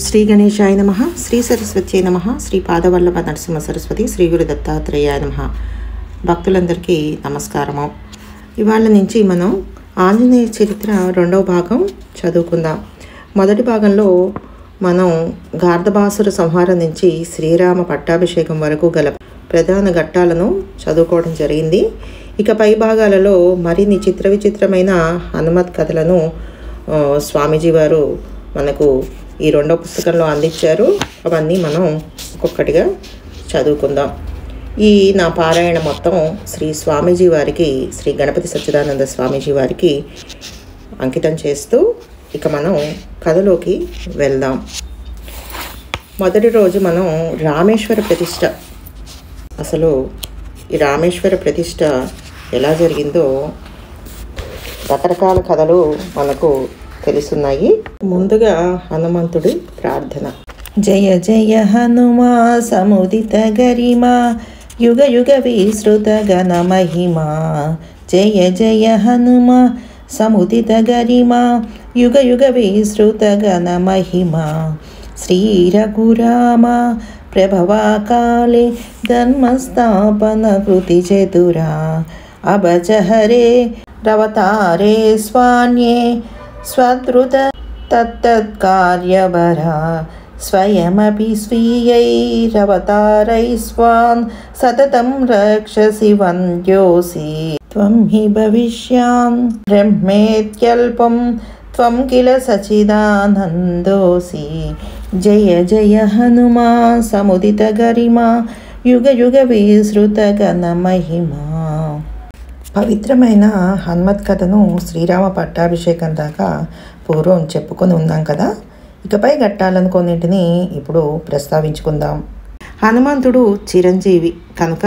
శ్రీ గణేశాయ నమః, శ్రీ సరస్వత్యై నమః, శ్రీ పాదవల్లభ నరసింహ సరస్వతి, శ్రీ గురు దత్తాత్రేయాయ నమః. భక్తులందరికీ నమస్కారము. ఇవాళ నుంచి మనం ఆంజనేయ చరిత్ర రెండవ భాగం చదువుకుందాం. మొదటి భాగంలో మనం గార్ధబాసుర సంహారం నుంచి శ్రీరామ పట్టాభిషేకం వరకు గల ప్రధాన ఘట్టాలను చదువుకోవడం జరిగింది. ఇక పై భాగాలలో మరిన్ని విచిత్రమైన హనుమత్ కథలను స్వామీజీ వారు మనకు ఈ రెండో పుస్తకంలో అందించారు. అవన్నీ మనం ఒక్కొక్కటిగా చదువుకుందాం. ఈ నా పారాయణ మొత్తం శ్రీ స్వామీజీ వారికి, శ్రీ గణపతి సచ్చిదానంద స్వామీజీ వారికి అంకితం చేస్తూ ఇక మనం కథలోకి వెళ్దాం. మొదటి రోజు మనం రామేశ్వర ప్రతిష్ఠ, అసలు ఈ రామేశ్వర ప్రతిష్ఠ ఎలా జరిగిందో రకరకాల కథలు మనకు తెలుస్తున్నాయి. ముందుగా హనుమంతుడి ప్రార్థన. జయ జయ హనుమా సముదిత గరిమా యుగ యుగ విశ్రుత గణ మహిమా. జయ జయ హనుమా సముదిత గరిమా యుగ యుగ విశ్రుత గణ మహిమా. శ్రీ రఘురామ ప్రభవా కాలే ధర్మస్థాపన కృతి చతురా. అభజ హరే రవతారే స్వాన్యే స్వధృత తత్తత్కార్యభరా. స్వయమపి స్వీయైరవతారై స్వాన్ సతతం రక్షసి వంద్యోసి. త్వం హి భవిష్యాన్ బ్రహ్మేత్యల్పం త్వం కిల సచిదానందోసి. జయ జయ హనుమా సముదిత గరిమా యుగ యుగ విశ్రుత గణ మహిమా. పవిత్రమైన హనుమత్ కథను శ్రీరామ పట్టాభిషేకం దాకా పూర్వం చెప్పుకొని ఉన్నాం కదా. ఇకపై ఘట్టాలను కొన్నింటిని ఇప్పుడు ప్రస్తావించుకుందాం. హనుమంతుడు చిరంజీవి కనుక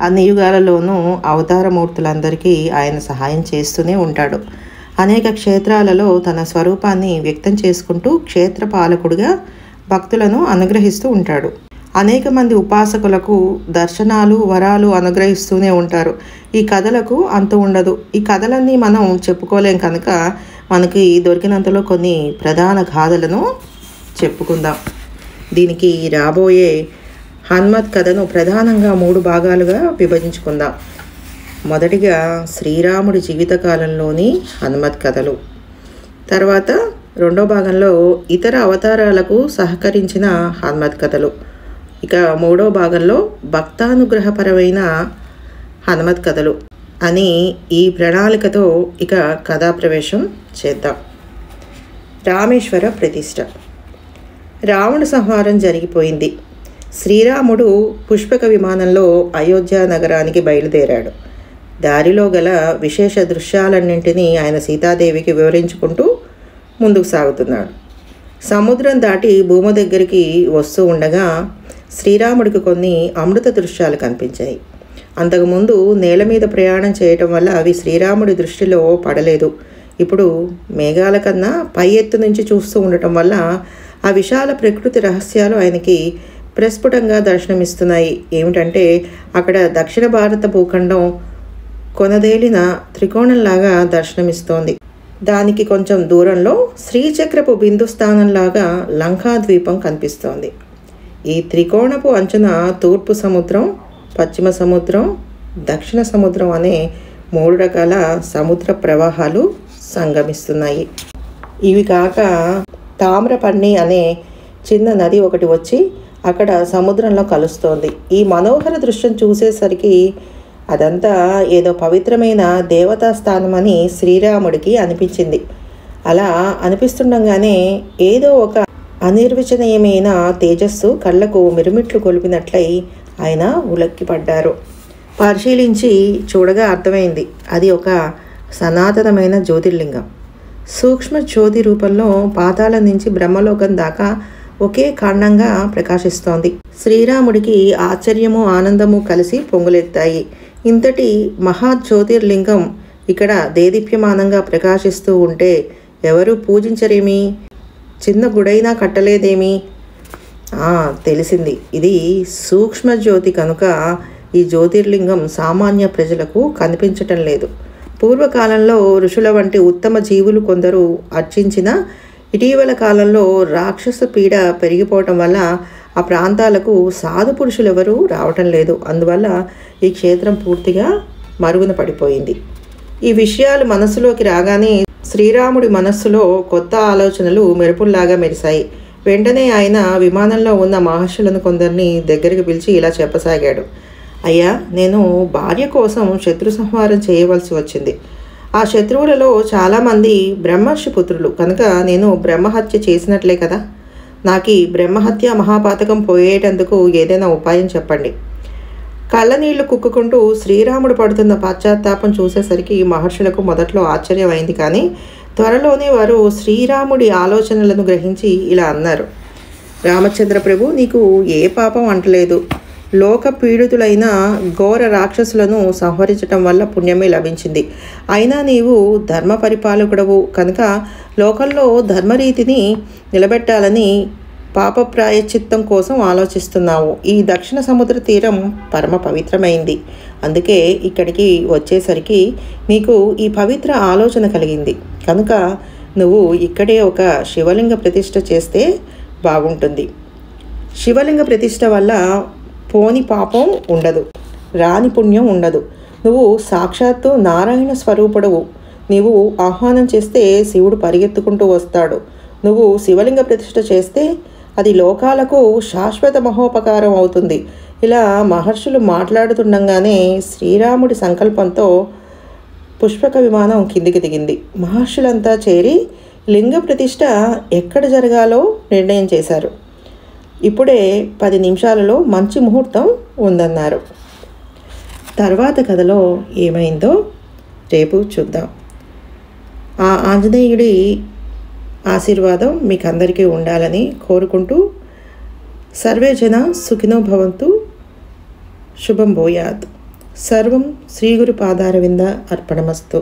అన్ని యుగాలలోనూ అవతారమూర్తులందరికీ ఆయన సహాయం చేస్తూనే ఉంటాడు. అనేక క్షేత్రాలలో తన స్వరూపాన్ని వ్యక్తం చేసుకుంటూ క్షేత్రపాలకుడిగా భక్తులను అనుగ్రహిస్తూ ఉంటాడు. అనేక మంది ఉపాసకులకు దర్శనాలు, వరాలు అనుగ్రహిస్తూనే ఉంటారు. ఈ కథలకు అంతు ఉండదు. ఈ కథలన్నీ మనం చెప్పుకోలేం కనుక మనకి దొరికినంతలో కొన్ని ప్రధాన గాథలను చెప్పుకుందాం. దీనికి రాబోయే హనుమత్ కథను ప్రధానంగా 3 భాగాలుగా విభజించుకుందాం. మొదటిగా శ్రీరాముడి జీవితకాలంలోని హనుమత్ కథలు, తర్వాత రెండో భాగంలో ఇతర అవతారాలకు సహకరించిన హనుమత్ కథలు, ఇక మూడో భాగంలో భక్తానుగ్రహపరమైన హనుమత్ కథలు అని ఈ ప్రణాళికతో ఇక కథా ప్రవేశం చేద్దాం. రామేశ్వర ప్రతిష్ఠ. రావణ సంహారం జరిగిపోయింది. శ్రీరాముడు పుష్పక విమానంలో అయోధ్య నగరానికి బయలుదేరాడు. దారిలో గల విశేష దృశ్యాలన్నింటినీ ఆయన సీతాదేవికి వివరించుకుంటూ ముందుకు సాగుతున్నాడు. సముద్రం దాటి భూమి దగ్గరికి వస్తూ ఉండగా శ్రీరాముడికి కొన్ని అమృత దృశ్యాలు కనిపించాయి. అంతకుముందు నేల మీద ప్రయాణం చేయటం వల్ల అవి శ్రీరాముడి దృష్టిలో పడలేదు. ఇప్పుడు మేఘాల కన్నా పై ఎత్తు నుంచి చూస్తూ ఉండటం వల్ల ఆ విశాల ప్రకృతి రహస్యాలు ఆయనకి ప్రస్ఫుటంగా దర్శనమిస్తున్నాయి. ఏమిటంటే అక్కడ దక్షిణ భారత భూఖండం కొనదేలిన త్రికోణంలాగా దర్శనమిస్తోంది. దానికి కొంచెం దూరంలో శ్రీచక్రపు బిందు స్థానంలాగా లంకా ద్వీపం కనిపిస్తోంది. ఈ త్రికోణపు అంచున తూర్పు సముద్రం, పశ్చిమ సముద్రం, దక్షిణ సముద్రం అనే 3 రకాల సముద్ర ప్రవాహాలు సంగమిస్తున్నాయి. ఇవి కాక తామ్రపర్ణి అనే చిన్న నది ఒకటి వచ్చి అక్కడ సముద్రంలో కలుస్తోంది. ఈ మనోహర దృశ్యం చూసేసరికి అదంతా ఏదో పవిత్రమైన దేవతా స్థానమని శ్రీరాముడికి అనిపించింది. అలా అనిపిస్తుండగానే ఏదో ఒక అనిర్వచనీయమైన తేజస్సు కళ్ళకు మిరుమిట్లు కొలిపినట్లయి ఆయన ఉలక్కిపడ్డారు. పరిశీలించి చూడగా అర్థమైంది, అది ఒక సనాతనమైన జ్యోతిర్లింగం. సూక్ష్మ జ్యోతి రూపంలో పాతాళం నుంచి బ్రహ్మలోకం దాకా ఒకే కాండంగా ప్రకాశిస్తోంది. శ్రీరాముడికి ఆశ్చర్యము, ఆనందము కలిసి పొంగులెత్తాయి. ఇంతటి మహాజ్యోతిర్లింగం ఇక్కడ దేదీప్యమానంగా ప్రకాశిస్తూ ఉంటే ఎవరు పూజించరేమి? చిన్న గుడైనా కట్టలేదేమి? తెలిసింది, ఇది సూక్ష్మజ్యోతి కనుక ఈ జ్యోతిర్లింగం సామాన్య ప్రజలకు కనిపించటం లేదు. పూర్వకాలంలో ఋషుల వంటి ఉత్తమ జీవులు కొందరు అర్చించిన ఇటీవల కాలంలో రాక్షస పీడ పెరిగిపోవటం వల్ల ఆ ప్రాంతాలకు సాధు పురుషులు ఎవరూ రావటం లేదు. అందువల్ల ఈ క్షేత్రం పూర్తిగా మరుగున పడిపోయింది. ఈ విషయాలు మనసులోకి రాగానే శ్రీరాముడి మనస్సులో కొత్త ఆలోచనలు మెరుపుల్లాగా మెరిశాయి. వెంటనే ఆయన విమానంలో ఉన్న మహర్షులను కొందరిని దగ్గరికి పిలిచి ఇలా చెప్పసాగాడు. అయ్యా, నేను భార్య కోసం శత్రు సంహారం చేయవలసి వచ్చింది. ఆ శత్రువులలో చాలామంది బ్రహ్మర్షి పుత్రులు కనుక నేను బ్రహ్మహత్య చేసినట్లే కదా. నాకు ఈ బ్రహ్మహత్య మహాపాతకం పోయేటందుకు ఏదైనా ఉపాయం చెప్పండి. కళ్ళనీళ్లు కుక్కుకుంటూ శ్రీరాముడు పడుతున్న పశ్చాత్తాపం చూసేసరికి మహర్షులకు మొదట్లో ఆశ్చర్యం అయింది. కానీ త్వరలోనే వారు శ్రీరాముడి ఆలోచనలను గ్రహించి ఇలా అన్నారు. రామచంద్ర ప్రభు, నీకు ఏ పాపం అంటలేదు. లోక పీడితులైన ఘోర రాక్షసులను సంహరించటం వల్ల పుణ్యమే లభించింది. అయినా నీవు ధర్మ పరిపాలకుడవు కనుక లోకంలో ధర్మరీతిని నిలబెట్టాలని పాప ప్రాయశ్చిత్తం కోసం ఆలోచిస్తున్నావు. ఈ దక్షిణ సముద్ర తీరం పరమ పవిత్రమైంది. అందుకే ఇక్కడికి వచ్చేసరికి నీకు ఈ పవిత్ర ఆలోచన కలిగింది. కనుక నువ్వు ఇక్కడే ఒక శివలింగ ప్రతిష్ఠ చేస్తే బాగుంటుంది. శివలింగ ప్రతిష్ఠ వల్ల పోని పాపం ఉండదు, రాని పుణ్యం ఉండదు. నువ్వు సాక్షాత్తు నారాయణ స్వరూపుడవు. నీవు ఆహ్వానం చేస్తే శివుడు పరిగెత్తుకుంటూ వస్తాడు. నువ్వు శివలింగ ప్రతిష్ఠ చేస్తే అది లోకాలకు శాశ్వత మహోపకారం అవుతుంది. ఇలా మహర్షులు మాట్లాడుతుండగానే శ్రీరాముడి సంకల్పంతో పుష్పక విమానం కిందికి దిగింది. మహర్షులంతా చేరి లింగ ప్రతిష్ఠ ఎక్కడ జరగాలో నిర్ణయం చేశారు. ఇప్పుడే 10 నిమిషాలలో మంచి ముహూర్తం ఉందన్నారు. తర్వాత కథలో ఏమైందో రేపు చూద్దాం. ఆ ఆంజనేయుడి ఆశీర్వాదం మీకు అందరికీ ఉండాలని కోరుకుంటూ సర్వే జన సుఖినో భవంతు. శుభం భూయాత్. సర్వం శ్రీ గురు పాదారవింద అర్పణమస్తు.